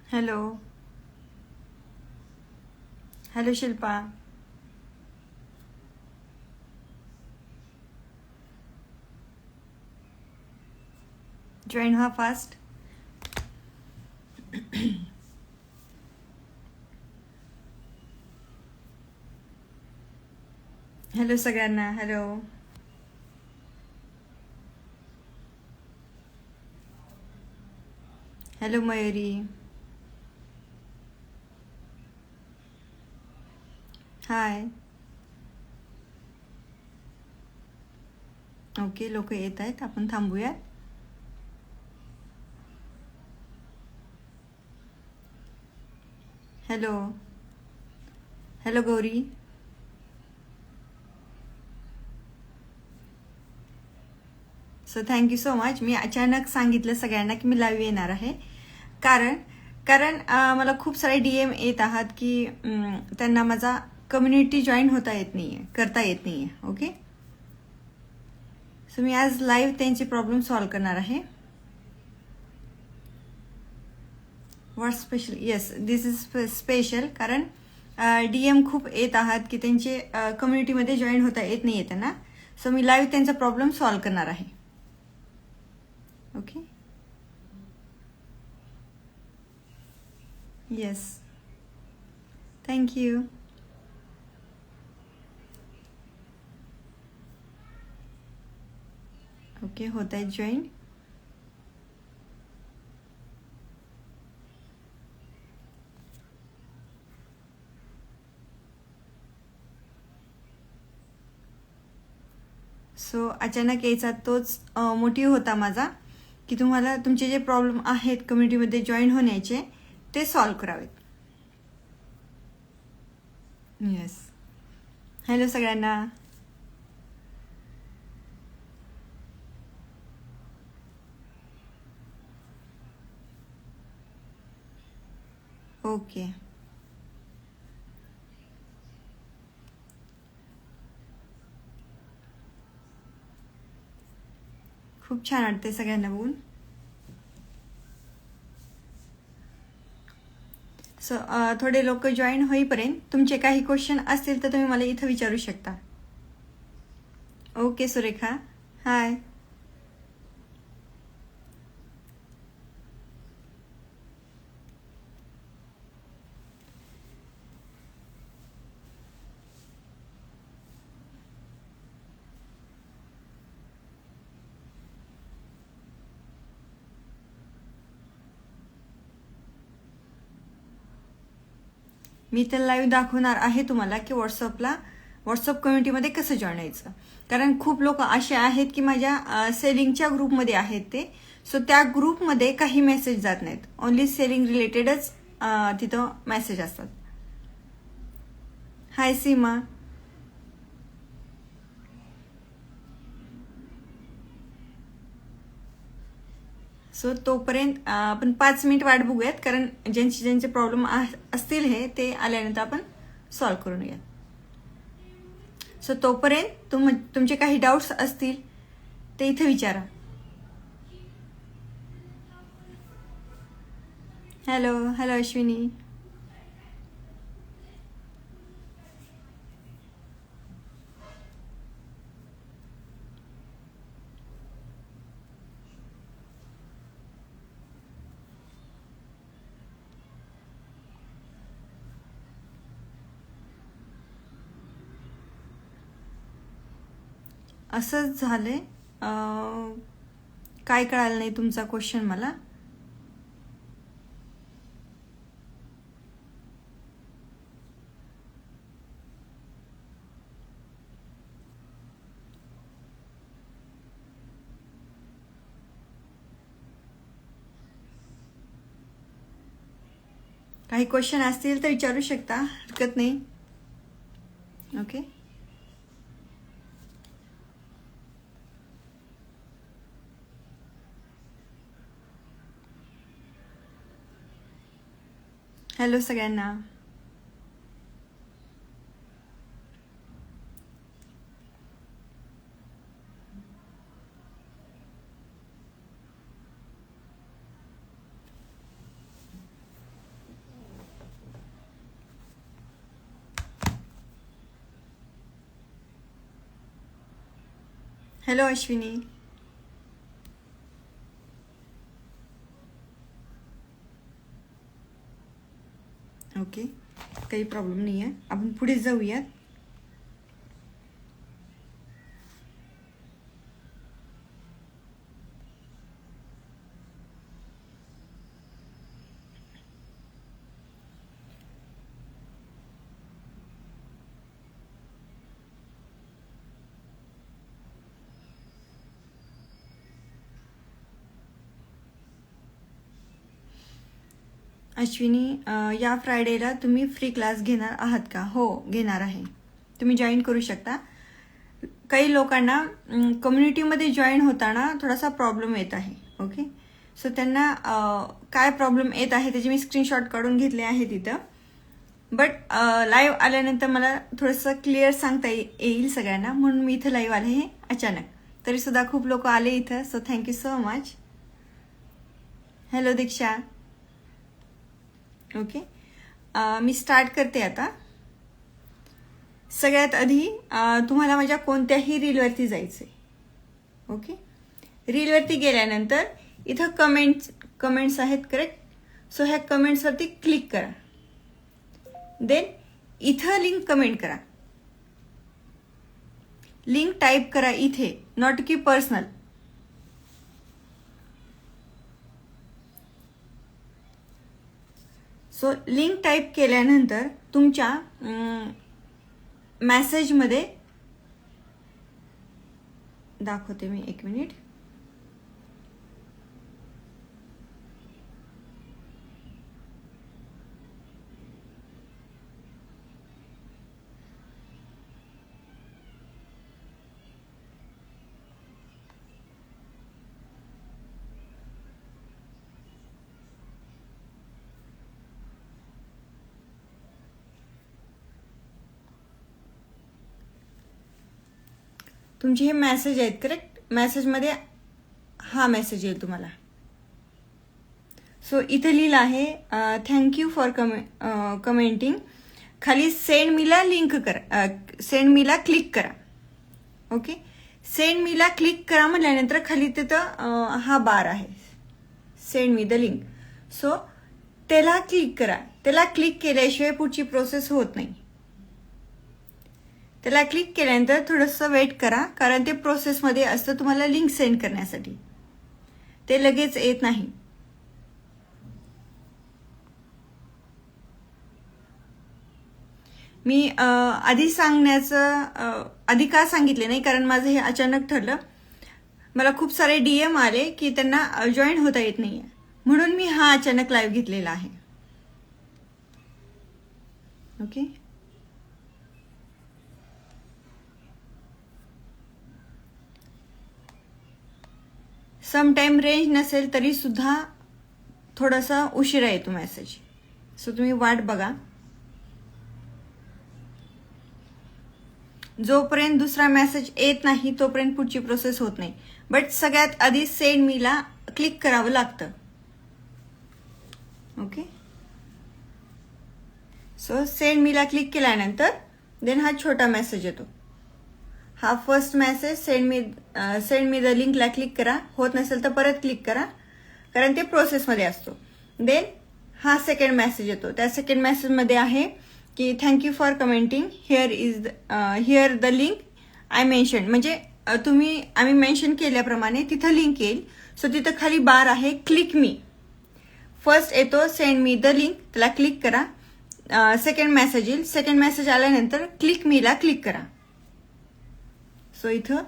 Hello. Hello Shilpa. Join व्हा fast. Hello सगळ्यांना. Hello. Hello Mayuri. Hi. Okay, लोक येत आहेत, आपण थांबूयात. Hello. Hello Gauri. So thank you so much. मी अचानक सांगितलं सगळ्यांना की मी लाईव्ह येणार आहे, कारण कारण मला खूप सारे DM येत आहात की त्यांना माझा कम्युनिटी जॉईन होता येत नाही आहे, करता येत नाही आहे. ओके, सो मी आज लाईव्ह त्यांची प्रॉब्लेम सॉल्व्ह करणार आहे. What special? Yes, this is special. कारण DM खूप येत आहात की त्यांचे कम्युनिटीमध्ये जॉईन होता येत नाही आहे त्यांना. सो मी लाईव्ह त्यांचा प्रॉब्लेम सॉल्व्ह करणार आहे. ओके. Yes, thank you. ओके, होत आहेत जॉईन. सो अचानक यायचा तोच मोटिव्ह होता माझा की तुम्हाला तुमचे जे प्रॉब्लेम आहेत कम्युनिटीमध्ये जॉईन होण्याचे ते सॉल्व्ह करावेत. येस. हॅलो सगळ्यांना. ओके, खूप छान वाटते सगळ्यांना बघून. सो थोडे लोक जॉईन होईपर्यंत तुमचे काही क्वेश्चन असतील तर तुम्ही मला इथं विचारू शकता. ओके सुरेखा. हाय. मी तर लाईव्ह दाखवणार आहे तुम्हाला की व्हॉट्सअप कम्युनिटीमध्ये कसं जॉईन व्हायचं. कारण खूप लोक असे आहेत की माझ्या सेलिंगच्या ग्रुपमध्ये आहेत ते. सो त्या ग्रुपमध्ये काही मेसेज जात नाहीत, ओन्ली सेलिंग रिलेटेडच तिथं मेसेज असतात. हाय सीमा. सो तोपर्यंत आपण 5 मिनिट वाट बघूयात, कारण ज्यांचे प्रॉब्लेम असतील हे ते आल्यानंतर आपण सॉल्व्ह करून घेऊयात. सो तोपर्यंत तुमचे काही डाऊट्स असतील ते इथे विचारा. हॅलो. हॅलो अश्विनी. असंच झालंय. काय कळालं नाही तुमचा क्वेश्चन मला. काही क्वेश्चन असतील तर विचारू शकता, हरकत नाही. ओके. हॅलो सगळ्यांना. हॅलो अश्विनी. ओके, काही प्रॉब्लेम नाही आहे, आपण पुढे जाऊयात. अश्विनी, या फ्रायडेला तुम्ही फ्री क्लास घेणार आहात का? हो, घेणार आहे. तुम्ही जॉईन करू शकता. काही लोकांना कम्युनिटीमध्ये जॉईन होताना थोडासा प्रॉब्लेम येत आहे. ओके, सो त्यांना काय प्रॉब्लेम येत आहे त्याची मी स्क्रीनशॉट काढून घेतले आहे तिथं. बट लाईव्ह आल्यानंतर मला थोडंसं क्लिअर सांगता येईल सगळ्यांना, म्हणून मी इथं लाईव्ह आले हे अचानक. तरीसुद्धा खूप लोक आले इथं, so thank you so much. Hello Diksha. Okay, मी स्टार्ट करते आता. सगळ्यात आधी तुम्हाला माझ्या कोणत्याही रीलवरती जायचं आहे. ओके, रीलवरती गेल्यानंतर इथं कमेंट्स आहेत, करेक्ट? सो ह्या कमेंट्सवरती क्लिक करा. देन इथं लिंक कमेंट करा. लिंक टाईप करा इथे, नॉट की पर्सनल. सो लिंक टाईप केल्यानंतर तुमच्या मेसेजमध्ये दाखवते मी, एक मिनिट. तुमचे हे मेसेज आहेत, करेक्ट? मेसेजमध्ये हा मेसेज येईल तुम्हाला. सो इथे लिहिलं आहे थँक्यू फॉर कमेंटिंग. खाली सेंड मीला लिंक करा, सेंड मीला क्लिक करा. ओके, सेंड मीला क्लिक करा म्हटल्यानंतर खाली तिथं हा बार आहे, send me the link. So त्याला क्लिक करा. त्याला क्लिक केल्याशिवाय पुढची प्रोसेस होत नाही. त्याला क्लिक केल्यानंतर थोडंसं वेट करा, कारण ते प्रोसेसमध्ये असतं तुम्हाला लिंक सेंड करण्यासाठी. ते लगेच येत नाही. मी आधी का सांगितले नाही, कारण माझं हे अचानक ठरलं. मला खूप सारे DM आले की त्यांना जॉईन होता येत नाहीये, म्हणून मी हा अचानक लाईव्ह घेतलेला आहे. ओके, समटाईम रेंज नसेल तरी सुद्धा थोडासा उशिरा येतो मेसेज. सो तुम्ही वाट बघा. जोपर्यंत दुसरा मेसेज येत नाही तोपर्यंत पुढची प्रोसेस होत नाही. बट सगळ्यात आधी सेंड मीला क्लिक करावं लागतं. ओके, सो सेंड मीला क्लिक केल्यानंतर देन हा छोटा मेसेज येतो. हा first message send me the लिंकला क्लिक करा. होत नसेल तर परत क्लिक करा, कारण ते प्रोसेसमध्ये असतो. देन हा सेकंड मेसेज येतो. त्या सेकंड मेसेजमध्ये आहे की thank you for commenting, here the link I mention. म्हणजे आम्ही मेन्शन केल्याप्रमाणे तिथं लिंक येईल. सो तिथं खाली बार आहे, क्लिक मी. फर्स्ट येतो सेंड मी द लिंक, त्याला क्लिक करा. सेकंड मेसेज येईल. सेकंड मेसेज आल्यानंतर क्लिक मीला क्लिक करा. सो इथं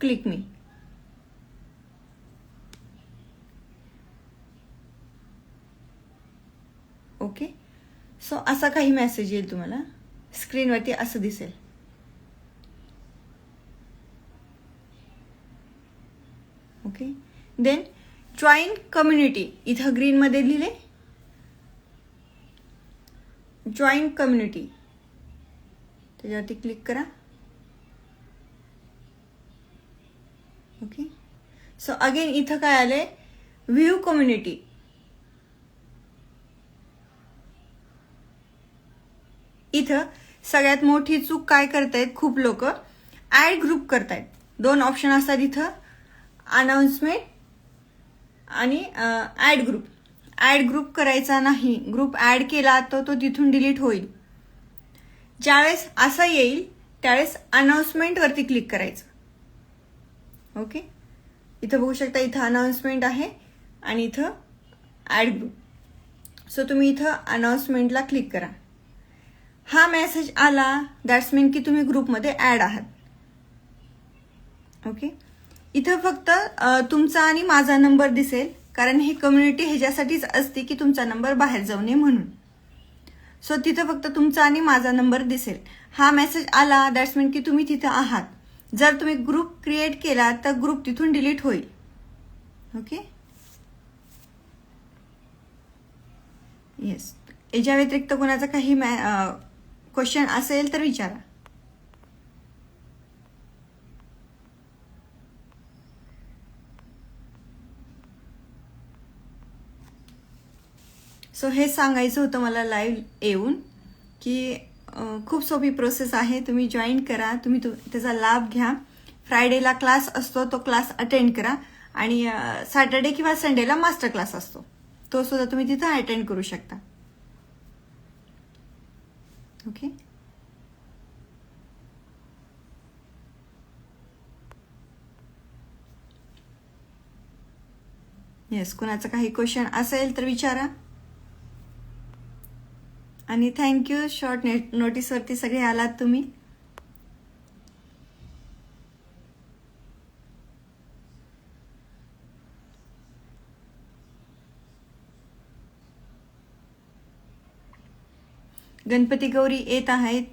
क्लिक मी. ओके, सो असा काही मेसेज येईल तुम्हाला स्क्रीनवरती, असं दिसेल. ओके, देन जॉईन कम्युनिटी इथं ग्रीनमध्ये लिहिले, जॉईन कम्युनिटी, त्याच्यावरती क्लिक करा. ओके, सो अगेन इथं काय आलंय, व्ह्यू कम्युनिटी. इथं सगळ्यात मोठी चूक काय करतायत खूप लोक, ऍड ग्रुप करतायत. दोन ऑप्शन असतात इथं, अनाउन्समेंट आणि ॲड ग्रुप. ॲड ग्रुप करायचा नाही, ग्रुप ॲड केला तर तो तिथून डिलीट होईल. ज्यावेळेस असं येईल त्यावेळेस अनाउन्समेंटवरती क्लिक करायचं. ओके, इथं बघू शकता, इथं अनाउन्समेंट आहे आणि इथं ॲड ग्रुप. सो तुम्ही इथं अनाउन्समेंटला क्लिक करा. हा मेसेज आला दॅट्स मीन की तुम्ही ग्रुपमध्ये ॲड आहात. ओके, इथं फक्त तुमचा आणि माझा नंबर दिसेल, कारण ही कम्युनिटी ह्याच्यासाठीच असते की तुमचा नंबर बाहेर जाऊ नये म्हणून. सो तिथं फक्त तुमचा आणि माझा नंबर दिसेल. हा मेसेज आला दॅट्स मीन की तुम्ही तिथं आहात. जर तुम्ही ग्रुप क्रिएट केला तर ग्रुप तिथून डिलीट होईल. Okay, yes. याच्या व्यतिरिक्त कोणाचा काही क्वेश्चन असेल तर विचारा. सो हे सांगायचं होतं मला लाईव्ह येऊन की खूप सोपी प्रोसेस आहे. तुम्ही जॉईन करा, तुम्ही त्याचा लाभ घ्या. फ्रायडेला क्लास असतो, तो क्लास अटेंड करा. आणि सॅटर्डे किंवा संडेला मास्टर क्लास असतो, तो सुद्धा तुम्ही तिथं अटेंड करू शकता. Okay, yes. कुणाचं काही क्वेश्चन असेल तर विचारा. आणि थँक्यू, शॉर्ट नोटीसवरती सगळे आलात तुम्ही. गणपती गौरी येत आहेत,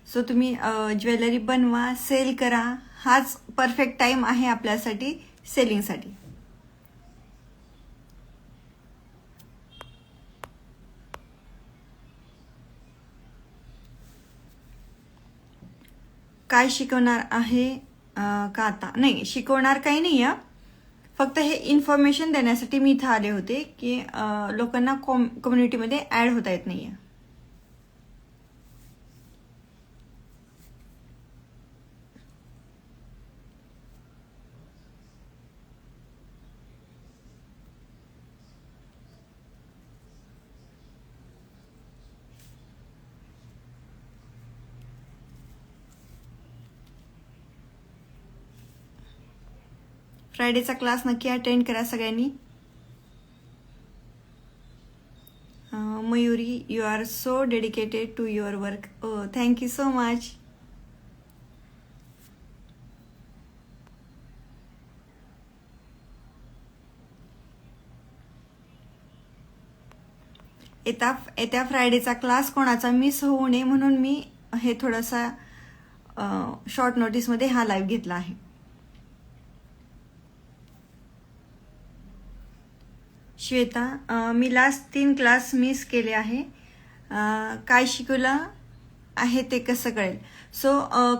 सो तुम्ही ज्वेलरी बनवा, सेल करा. हाच परफेक्ट टाइम आहे आपल्यासाठी सेलिंगसाठी. काय शिकवणार आहे का आता? नाही, शिकवणार काही नाही आहे. फक्त हे इन्फॉर्मेशन देण्यासाठी मी इथं आले होते की लोकांना कम्युनिटीमध्ये ॲड होता येत नाही आहे. फ्रायडेचा क्लास नक्की अटेंड करा सगळ्यांनी. Mayuri, you are so dedicated to your work. Thank you so much. येत्या फ्रायडेचा क्लास कोणाचा मिस होऊ नये म्हणून मी हे थोडासा शॉर्ट नोटीसमध्ये हा लाईव्ह घेतला आहे. श्वेता, मी लास्ट 3 क्लास मिस केले आहे. काय शिकवलं आहे ते कसं कळेल? सो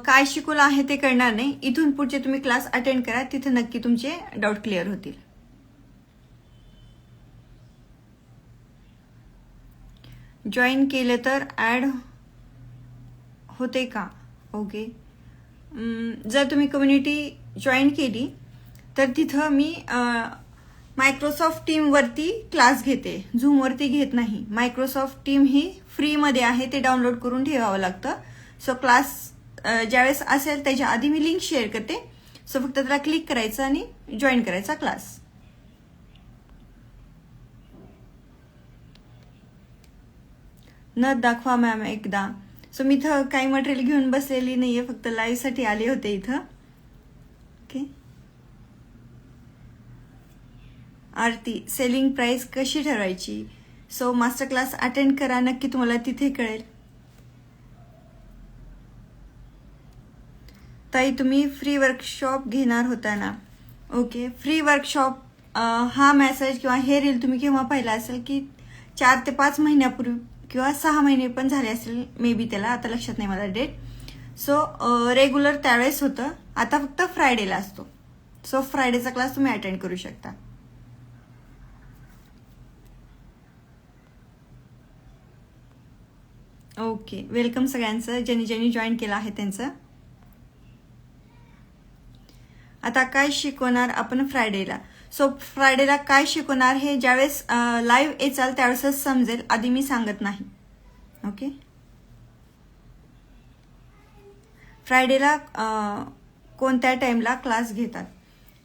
काय शिकवलं आहे ते कळणार नाही. इथून पुढचे तुम्ही क्लास अटेंड करा, तिथे नक्की तुमचे डाऊट क्लिअर होतील. जॉईन केलं तर ॲड होते का? ओके, जर तुम्ही कम्युनिटी जॉईन केली तर तिथं मी मायक्रोसॉफ्ट टीमवरती क्लास घेते, झूमवरती घेत नाही. मायक्रोसॉफ्ट टीम ही फ्रीमध्ये आहे, ते डाउनलोड करून ठेवावं लागतं. सो क्लास ज्यावेळेस असेल त्याच्या आधी मी लिंक शेअर करते. सो फक्त त्याला क्लिक करायचं आणि जॉईन करायचा क्लास. न दाखवा मॅम एकदा. सो मी इथं काही मटेरियल घेऊन बसलेली नाहीये, फक्त लाईव्हसाठी आले होते इथं. ओके, आरती, सेलिंग प्राइस कशी ठरवायची? सो मास्टर क्लास अटेंड करा, नक्की तुम्हाला तिथे कळेल. ताई, तुम्ही फ्री वर्कशॉप घेणार होता ना? ओके, फ्री वर्कशॉप हा मेसेज किंवा हे रील तुम्ही केव्हा पाहिला असेल की 4 ते 5 महिन्यापूर्वी किंवा 6 महिने पण झाले असेल मे बी, त्याला आता लक्षात नाही मला डेट. सो रेग्युलर त्यावेळेस होतं, आता फक्त फ्रायडेला असतो. सो फ्रायडेचा क्लास तुम्ही अटेंड करू शकता. ओके, वेलकम सगळ्यांचं, ज्यांनी ज्यांनी जॉईन केलं आहे त्यांचं. आता काय शिकवणार आपण फ्रायडेला. सो फ्रायडेला काय शिकवणार हे ज्यावेळेस लाईव्ह येचाल त्यावेळेसच समजेल, आधी मी सांगत नाही. ओके. फ्रायडेला कोणत्या टाइमला क्लास घेतात.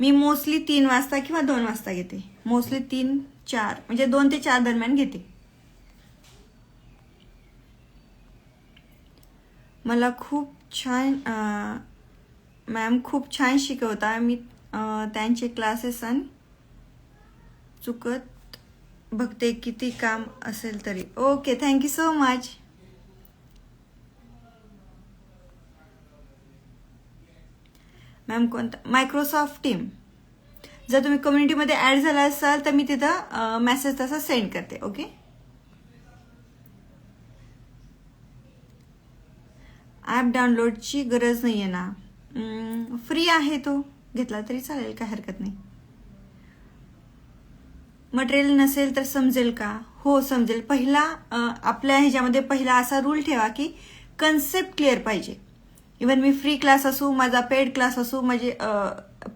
मी मोस्टली 3 वाजता किंवा 2 वाजता घेते. मोस्टली 3-4 म्हणजे 2 ते 4 दरम्यान घेते. मला खूप छान मॅम खूप छान शिकवता. मी त्यांचे क्लासेस आणि चुकत बघते किती काम असेल तरी. Okay, thank you so much. Ma'am कोणता. Microsoft team. जर तुम्ही कम्युनिटीमध्ये ॲड झाला असाल तर मी तिथं मेसेज तसा सेंड करते. ओके. ॲप डाउनलोडची गरज नाही आहे ना. फ्री आहे, तो घेतला तरी चालेल, काय हरकत नाही. मटेरियल नसेल तर समजेल का. हो समजेल. पहिला आपल्या ह्याच्यामध्ये पहिला असा रूल ठेवा की कन्सेप्ट क्लिअर पाहिजे. इवन मी फ्री क्लास असू, माझा पेड क्लास असू, माझे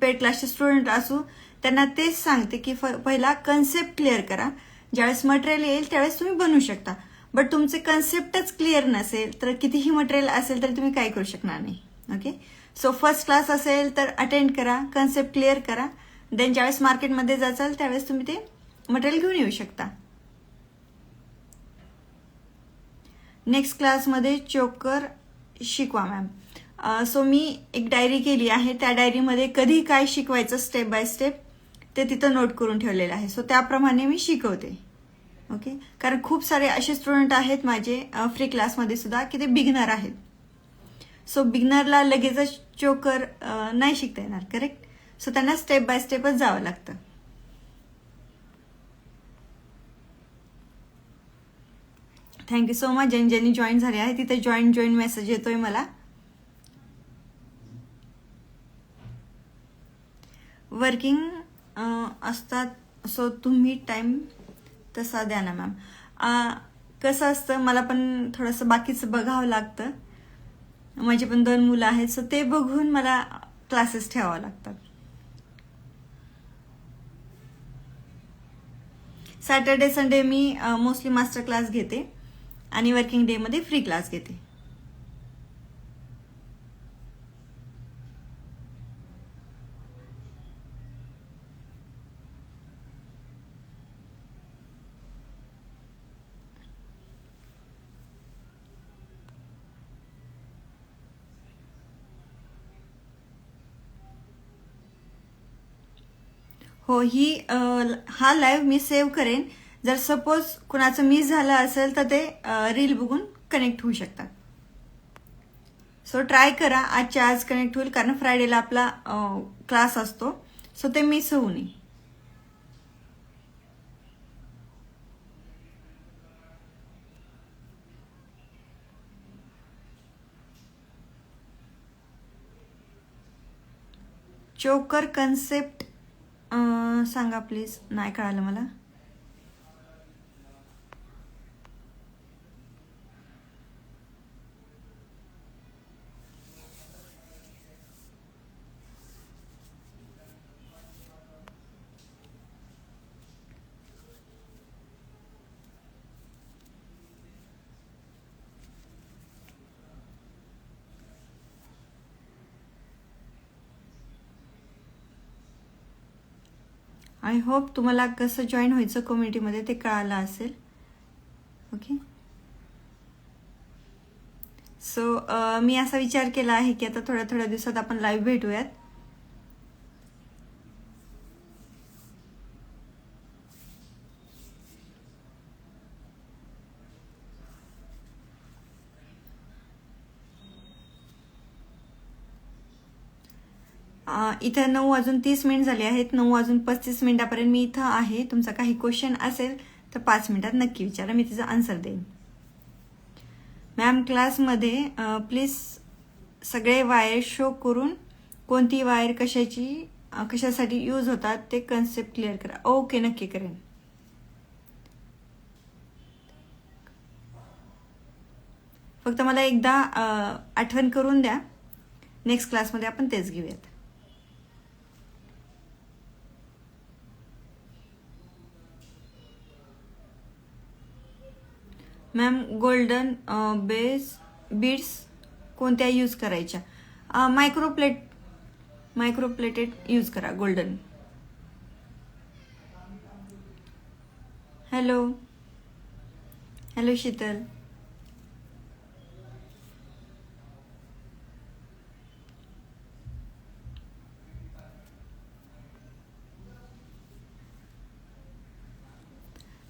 पेड क्लासचे स्टुडंट असू, त्यांना तेच सांगते की पहिला कन्सेप्ट क्लिअर करा. ज्यावेळेस मटेरियल येईल त्यावेळेस तुम्ही बनवू शकता. बट तुमचे कन्सेप्टच क्लिअर नसेल तर कितीही मटेरियल असेल तर तुम्ही काय करू शकणार नाही. ओके. सो फर्स्ट क्लास असेल तर अटेंड करा, कन्सेप्ट क्लिअर करा. देन ज्यावेळेस मार्केटमध्ये जाचाल त्यावेळेस तुम्ही ते मटेरियल घेऊन येऊ शकता. नेक्स्ट क्लासमध्ये चोकर शिकवा मॅम. सो मी एक डायरी केली आहे. त्या डायरीमध्ये कधी काय शिकवायचं स्टेप बाय स्टेप ते तिथं नोट करून ठेवलेलं आहे. सो त्याप्रमाणे मी शिकवते. ओके. कारण खूप सारे असे स्टुडंट आहेत माझे फ्री क्लासमध्ये सुद्धा की ते बिगनर आहेत. सो बिगनरला लगेचच चोकर नाही शिकता येणार. करेक्ट. सो त्यांना स्टेप बाय स्टेपच जावं लागतं. Thank you so much. ज्यांनी जॉईन झाले आहे तिथे जॉईन मेसेज येतोय मला. वर्किंग असतात सो तुम्ही टाइम तसा द्या ना मॅम. कसं असतं, मला पण थोडंसं बाकीचं बघावं लागतं. माझी पण 2 मुलं आहेत, सो ते बघून मला क्लासेस ठेवावं लागतात. सॅटर्डे संडे मी मोस्टली मास्टर क्लास घेते आणि वर्किंग डेमध्ये फ्री क्लास घेते. हो, हा लाईव्ह मी सेव्ह करेन. जर सपोज कुणाचं मिस झालं असेल तर ते रील बघून कनेक्ट होऊ शकतात. सो ट्राय करा आजच्या आज कनेक्ट होईल, कारण फ्रायडेला आपला क्लास असतो. सो ते मिस होऊ नये. चोकर कन्सेप्ट सांगा प्लीज. नाही कळालं मला. आय होप तुम्हाला कसं जॉईन व्हायचं कम्युनिटीमध्ये ते कळालं असेल. ओके. सो मी असा विचार केला आहे की आता थोड्या दिवसात आपण लाईव्ह भेटूयात. इथं 9:30 झाले आहेत. 9:35 मी इथं आहे. तुमचा काही क्वेश्चन असेल तर 5 मिनिटात नक्की विचारा, मी तिचा आन्सर देईन. मॅम क्लासमध्ये प्लीज सगळे वायर शो करून कोणती वायर कशासाठी यूज होतात ते कन्सेप्ट क्लिअर करा. ओके, नक्की करेन. फक्त मला एकदा आठवण करून द्या. नेक्स्ट क्लासमध्ये आपण तेच घेऊयात. मॅम गोल्डन बेस बीड्स कोणत्या यूज करायच्या? मायक्रोप्लेटेड यूज करा golden. Hello hello Sheetal.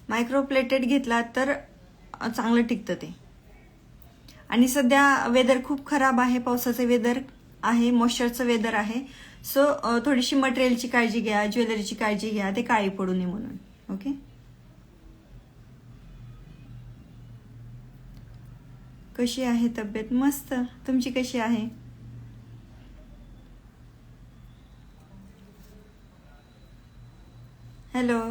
Microplated घेतला तर चांगलं टिकतं ते. आणि सध्या वेदर खूप खराब आहे, पावसाचं वेदर आहे, मॉइश्चरचं वेदर आहे. सो थोडीशी मटेरियलची काळजी घ्या, ज्वेलरीची काळजी घ्या, ते काळी पडू नये म्हणून. ओके. कशी आहे तब्येत? मस्त. तुमची कशी आहे? हॅलो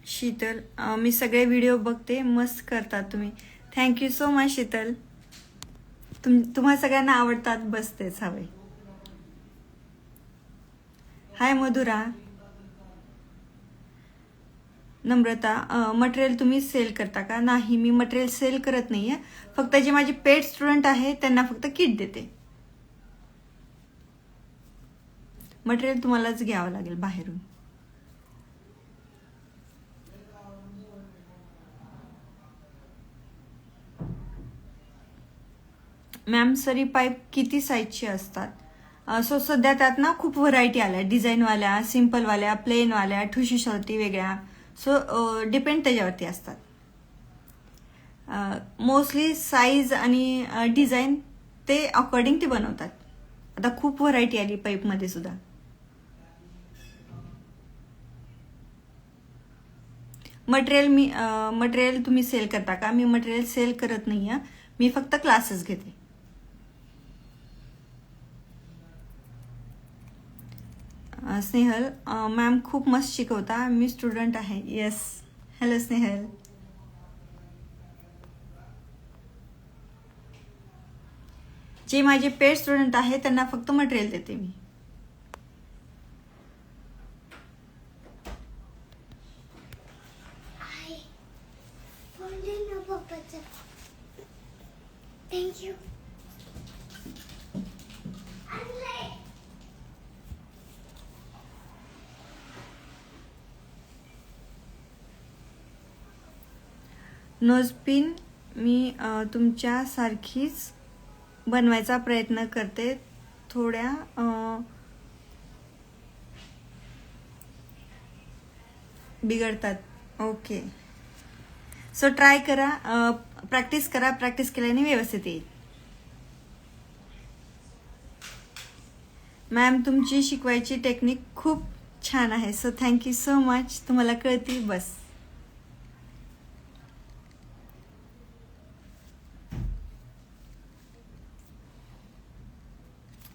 शीतल, मी सगळे व्हिडिओ बघते, मस्त करतात तुम्ही. Thank you so much Sheetal. तुम्हाला सगळ्यांना आवडतात, बस तेच हवे. हाय मधुरा. नम्रता, मटेरियल तुम्ही सेल करता का? नाही, मी मटेरियल सेल करत नाहीये. फक्त जे माझे पेड स्टुडंट आहे त्यांना फक्त किट देते. मटेरियल तुम्हालाच घ्यावं लागेल बाहेरून. मॅम सरी पाईप किती साईजचे असतात? सो सध्या त्यात ना खूप व्हरायटी आल्या, डिझाईनवाल्या, सिम्पलवाल्या, प्लेनवाल्या, ठुशी शर्टी वेगळ्या. सो डिपेंड त्याच्यावरती असतात. मोस्टली साईज आणि डिझाईन ते अकॉर्डिंग ते बनवतात. आता खूप व्हरायटी आली पाईपमध्ये सुद्धा. मटेरियल तुम्ही सेल करता का? मी मटेरियल सेल करत नाही आहे, मी फक्त क्लासेस घेते. स्नेहल, मॅम खूप मस्त शिकवता, मी स्टुडंट आहे. येस. हॅलो स्नेहल. जे माझे पेड स्टुडंट आहे त्यांना फक्त मटेरियल देते मी. थँक्यू. नोजपिन मी तुमच्यासारखीच बनवायचा प्रयत्न करते, थोड्या बिघडतात. ओके. सो ट्राय करा, प्रॅक्टिस करा, प्रॅक्टिस केल्याने व्यवस्थित येईल. मॅम तुमची शिकवायची टेक्निक खूप छान आहे, सो थँक्यू सो मच. तुम्हाला कळती बस.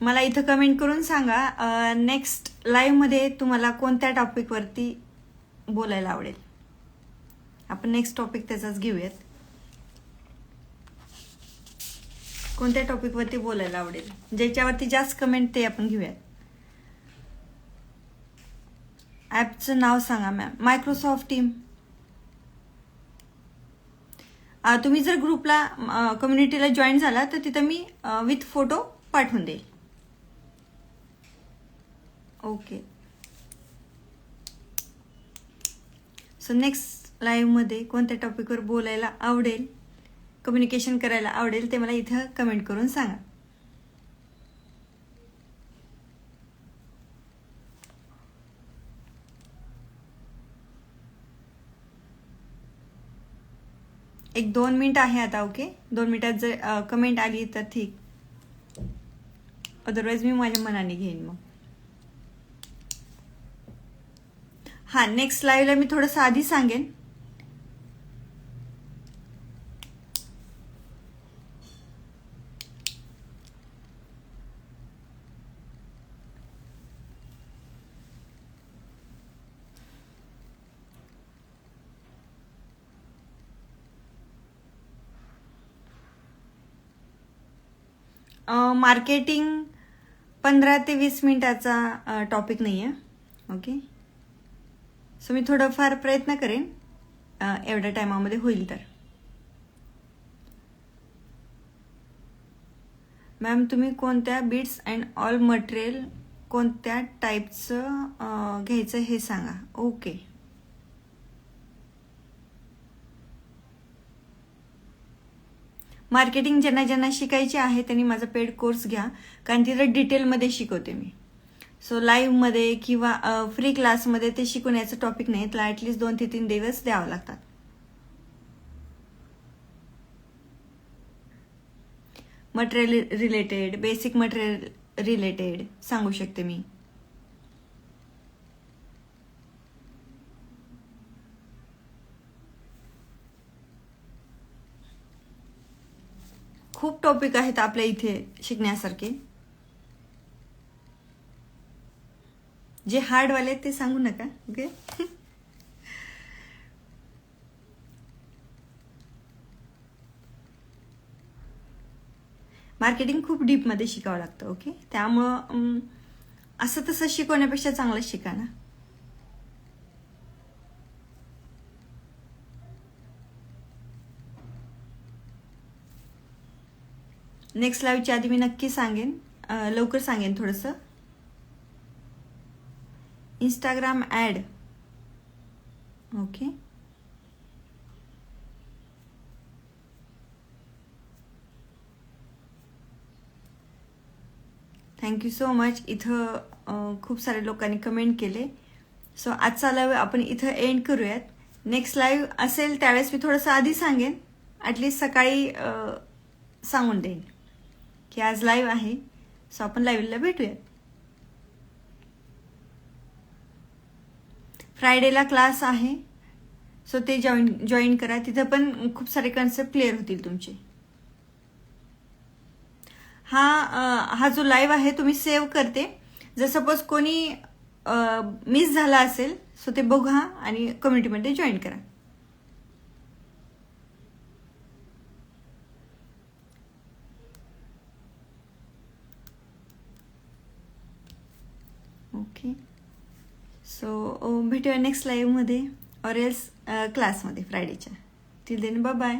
मला इथं कमेंट करून सांगा नेक्स्ट लाईव्हमध्ये तुम्हाला कोणत्या टॉपिकवरती बोलायला आवडेल. आपण नेक्स्ट टॉपिक त्याचाच घेऊयात. कोणत्या टॉपिकवरती बोलायला आवडेल, ज्याच्यावरती जास्त कमेंट ते आपण घेऊयात. ॲपचं नाव सांगा मॅम. Microsoft team. तुम्ही जर ग्रुपला कम्युनिटीला जॉईन झाला तर तिथं मी विथ फोटो पाठवून देईल. ओके. सो नेक्स्ट लाईव्हमध्ये कोणत्या टॉपिकवर बोलायला आवडेल, कम्युनिकेशन करायला आवडेल, ते मला इथं कमेंट करून सांगा. एक 2 मिनिट आहे आता. ओके, 2 मिनिटात जर कमेंट आली तर ठीक, अदरवाईज मी माझ्या मनाने घेईन मग. हा, नेक्स्ट लाईव्हला मी थोडंसं आधी सांगेन. मार्केटिंग 15 ते 20 मिनिटाचा टॉपिक नाही आहे. ओके, सो मी थोडंफार प्रयत्न करेन एवढ्या टायमामध्ये होईल तर. मॅम, तुम्ही कोणत्या बीट्स अँड ऑल मटेरियल कोणत्या टाईपचं घ्यायचं हे सांगा. ओके, मार्केटिंग ज्यांना ज्यांना शिकायचे आहे त्यांनी माझा पेड कोर्स घ्या, कारण तिथं डिटेलमध्ये शिकवते मी. सो लाईव्हमध्ये किंवा फ्री क्लासमध्ये ते शिकवण्याचं टॉपिक नाही, त्याला ॲटलिस्ट 2 ते 3 दिवस द्यावं लागतात. Material related, basic material related सांगू शकते मी. खूप टॉपिक आहेत आपल्या इथे शिकण्यासारखे. जे हार्डवाले ते सांगू नका. ओके, मार्केटिंग खूप डीपमध्ये शिकावं लागतं. ओके, त्यामुळं असं तसं शिकवण्यापेक्षा चांगलं शिका ना. नेक्स्ट लाईव्हच्या आधी मी नक्की सांगेन, लवकर सांगेन थोडंसं. Instagram add. Okay, thank you so much. इथं खूप सारे लोकांनी कमेंट केले. सो आजचा लाईव्ह आपण इथं एंड करूयात. नेक्स्ट लाईव्ह असेल त्यावेळेस मी थोडंसं आधी सांगेन, ॲटलिस्ट सकाळी सांगून देईन की आज लाईव्ह आहे. सो आपण लाईव्हला भेटूयात. फ्रायडेला क्लास आहे, सो ते जॉईन करा. तिथं पण खूप सारे कन्सेप्ट क्लिअर होतील तुमचे. हा जो लाईव्ह आहे तो मी सेव्ह करते. जर सपोज कोणी मिस झाला असेल सो ते बघा आणि कम्युनिटीमध्ये जॉईन करा. ओके, सो भेटूया नेक्स्ट लाईव्हमध्ये ऑर एल्स क्लासमध्ये फ्रायडेच्या. Till then bye bye.